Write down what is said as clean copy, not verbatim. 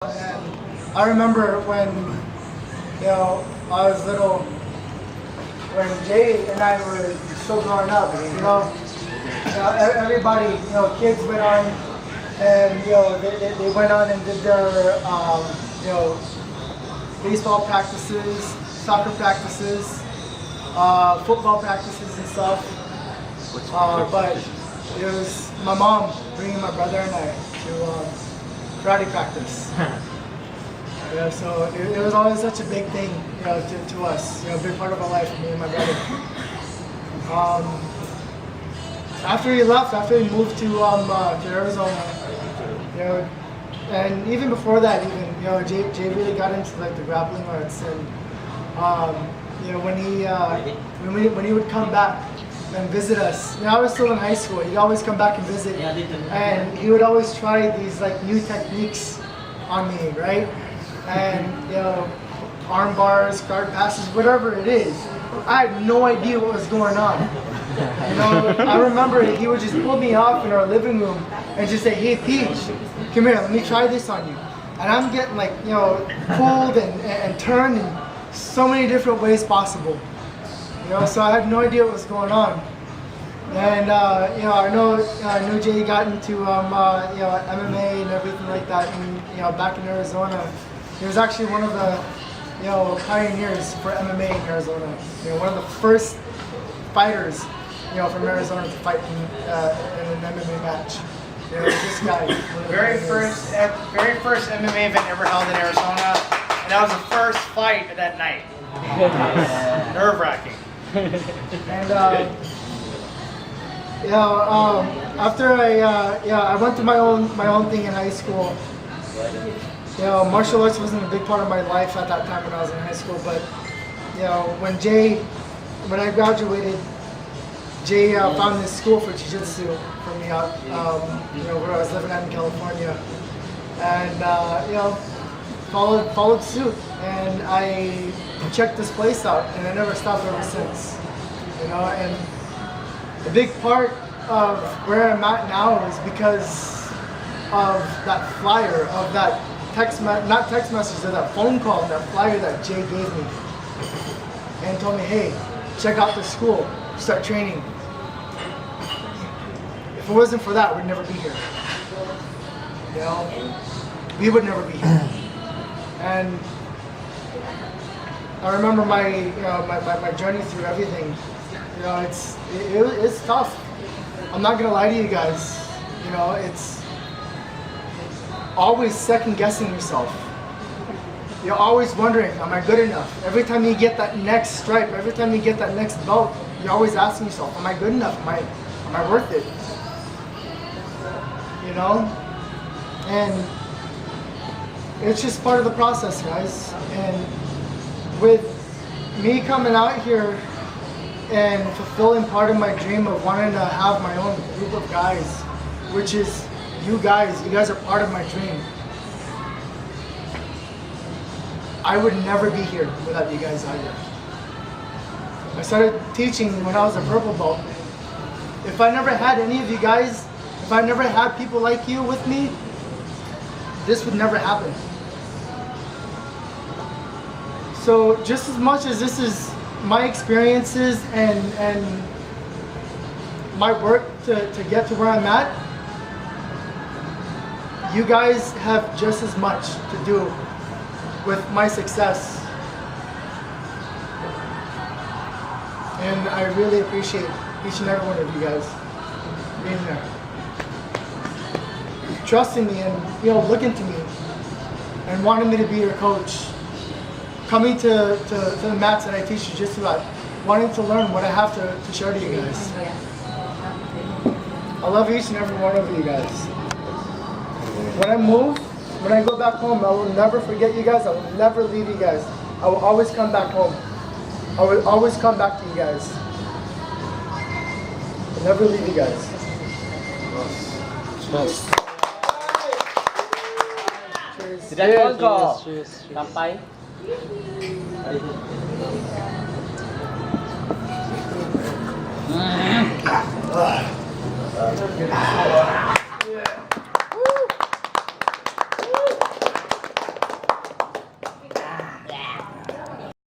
And I remember when, I was little, when Jay and I were still growing up, everybody, kids went on and, they went on and did their, baseball practices, soccer practices, football practices and stuff. But it was my mom bringing my brother and I to karate practice. So it was always such a big thing, to us. A big part of our life, me and my brother. After he left, after he moved to Arizona, and even before that, Jay really got into like the grappling arts, and when he would come back and visit us. I was still in high school. He'd always come back and visit, and he would always try these like new techniques on me, right? And arm bars, guard passes, whatever it is. I had no idea what was going on. I remember he would just pull me off in our living room and just say, "Hey, Peach, come here, let me try this on you." And I'm getting like, pulled and turned in so many different ways possible. So I had no idea what was going on. And I knew Jay got into MMA and everything like that. And back in Arizona, he was actually one of the pioneers for MMA in Arizona. One of the first fighters from Arizona to fight in an MMA match. This guy. Very first MMA event ever held in Arizona, and that was the first fight of that night. Nerve-wracking. And after I went through my own thing in high school. Martial arts wasn't a big part of my life at that time when I was in high school, but when I graduated, Jay found this school for jiu-jitsu for me out where I was living at in California, and followed suit, and I checked this place out, and I never stopped ever since. And a big part of where I'm at now is because of that flyer, of that not text message, but that phone call, that flyer that Jay gave me, and told me, "Hey, check out this school, start training." If it wasn't for that, we'd never be here. We would never be here. And I remember my journey through everything. It's tough. I'm not gonna lie to you guys. It's always second guessing yourself. You're always wondering, am I good enough? Every time you get that next stripe, every time you get that next belt, you're always asking yourself, am I good enough? Am I worth it? And it's just part of the process, guys. And with me coming out here and fulfilling part of my dream of wanting to have my own group of guys, which is you guys are part of my dream. I would never be here without you guys out here. I started teaching when I was a purple belt. If I never had any of you guys, if I never had people like you with me, this would never happen. So just as much as this is my experiences and my work to get to where I'm at, you guys have just as much to do with my success. And I really appreciate each and every one of you guys being there, trusting me and looking to me and wanting me to be your coach, coming to the mats that I teach jiu-jitsu at, wanting to learn what I have to share to you guys. I love each and every one of you guys. When I move, when I go back home, I will never forget you guys. I will never leave you guys. I will always come back home. I will always come back to you guys. I'll never leave you guys. Cheers. Cheers. Sampai. Ah.